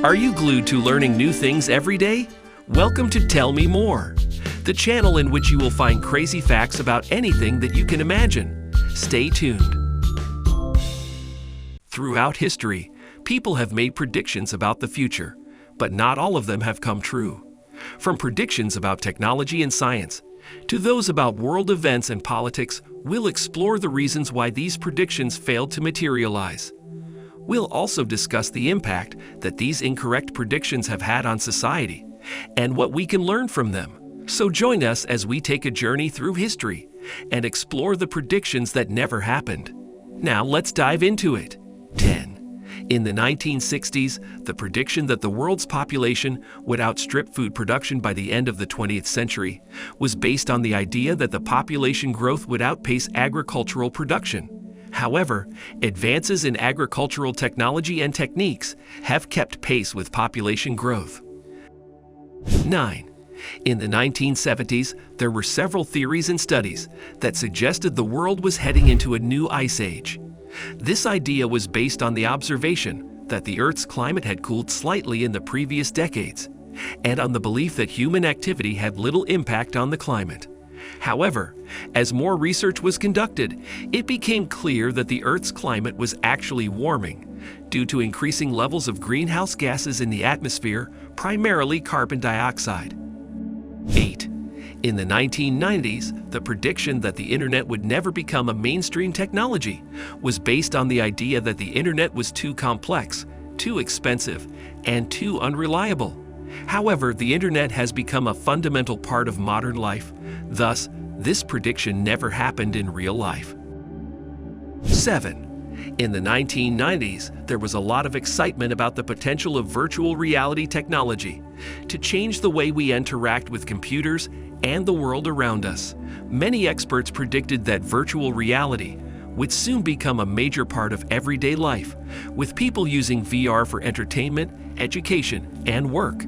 Are you glued to learning new things every day? Welcome to Tell Me More, the channel in which you will find crazy facts about anything that you can imagine. Stay tuned. Throughout history, people have made predictions about the future, but not all of them have come true. From predictions about technology and science, to those about world events and politics, we'll explore the reasons why these predictions failed to materialize. We'll also discuss the impact that these incorrect predictions have had on society and what we can learn from them. So join us as we take a journey through history and explore the predictions that never happened. Now let's dive into it. 10. In the 1960s, the prediction that the world's population would outstrip food production by the end of the 20th century was based on the idea that the population growth would outpace agricultural production. However, advances in agricultural technology and techniques have kept pace with population growth. 9. In the 1970s, there were several theories and studies that suggested the world was heading into a new ice age. This idea was based on the observation that the Earth's climate had cooled slightly in the previous decades, and on the belief that human activity had little impact on the climate. However, as more research was conducted, it became clear that the Earth's climate was actually warming due to increasing levels of greenhouse gases in the atmosphere, primarily carbon dioxide. 8. In the 1990s, the prediction that the internet would never become a mainstream technology was based on the idea that the internet was too complex, too expensive, and too unreliable. However, the internet has become a fundamental part of modern life. Thus, this prediction never happened in real life. 7. In the 1990s, there was a lot of excitement about the potential of virtual reality technology to change the way we interact with computers and the world around us. Many experts predicted that virtual reality would soon become a major part of everyday life, with people using VR for entertainment, education, and work.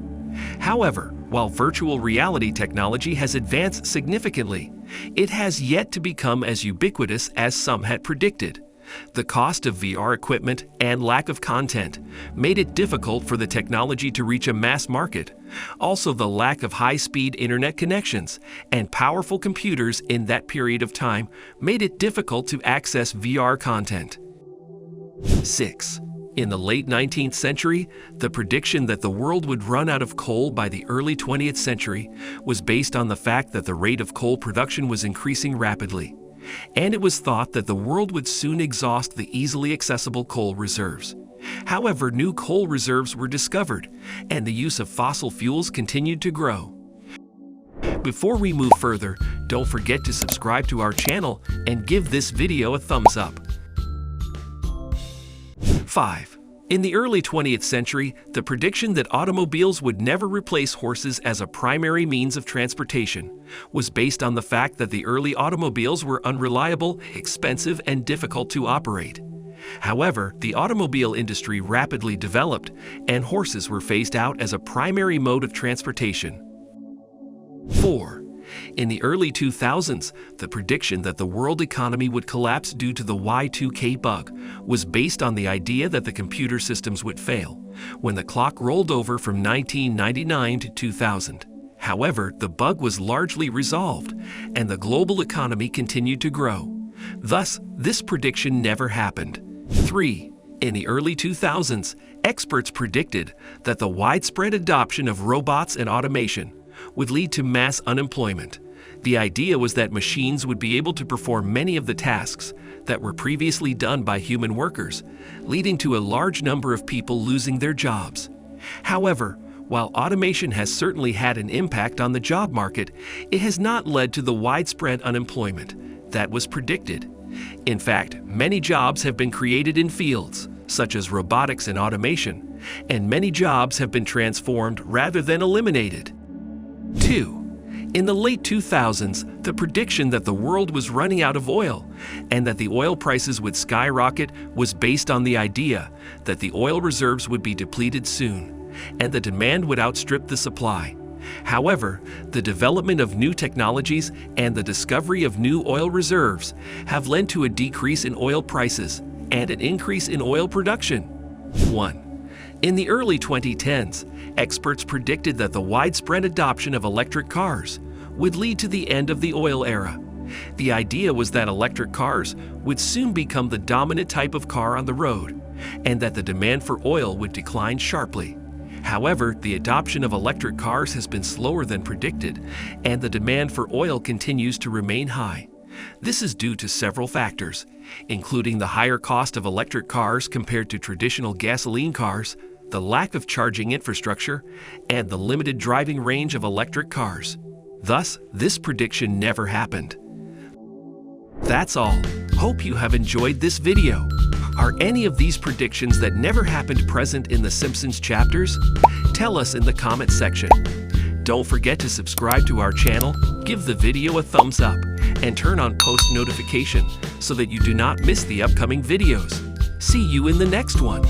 However, while virtual reality technology has advanced significantly, it has yet to become as ubiquitous as some had predicted. The cost of VR equipment and lack of content made it difficult for the technology to reach a mass market. Also, the lack of high-speed internet connections and powerful computers in that period of time made it difficult to access VR content. 6. In the late 19th century, the prediction that the world would run out of coal by the early 20th century was based on the fact that the rate of coal production was increasing rapidly, and it was thought that the world would soon exhaust the easily accessible coal reserves. However, new coal reserves were discovered, and the use of fossil fuels continued to grow. Before we move further, don't forget to subscribe to our channel and give this video a thumbs up. 5. In the early 20th century, the prediction that automobiles would never replace horses as a primary means of transportation was based on the fact that the early automobiles were unreliable, expensive, and difficult to operate. However, the automobile industry rapidly developed, and horses were phased out as a primary mode of transportation. 4. In the early 2000s, the prediction that the world economy would collapse due to the Y2K bug was based on the idea that the computer systems would fail when the clock rolled over from 1999 to 2000. However, the bug was largely resolved, and the global economy continued to grow. Thus, this prediction never happened. 3. In the early 2000s, experts predicted that the widespread adoption of robots and automation would lead to mass unemployment. The idea was that machines would be able to perform many of the tasks that were previously done by human workers, leading to a large number of people losing their jobs. However, while automation has certainly had an impact on the job market, it has not led to the widespread unemployment that was predicted. In fact, many jobs have been created in fields such as robotics and automation, and many jobs have been transformed rather than eliminated. 2. In the late 2000s, the prediction that the world was running out of oil and that the oil prices would skyrocket was based on the idea that the oil reserves would be depleted soon and the demand would outstrip the supply. However, the development of new technologies and the discovery of new oil reserves have led to a decrease in oil prices and an increase in oil production. 1. In the early 2010s, experts predicted that the widespread adoption of electric cars would lead to the end of the oil era. The idea was that electric cars would soon become the dominant type of car on the road, and that the demand for oil would decline sharply. However, the adoption of electric cars has been slower than predicted, and the demand for oil continues to remain high. This is due to several factors, including the higher cost of electric cars compared to traditional gasoline cars, the lack of charging infrastructure, and the limited driving range of electric cars. Thus, this prediction never happened. That's all. Hope you have enjoyed this video. Are any of these predictions that never happened present in The Simpsons chapters? Tell us in the comment section. Don't forget to subscribe to our channel, give the video a thumbs up, and turn on post notification so that you do not miss the upcoming videos. See you in the next one.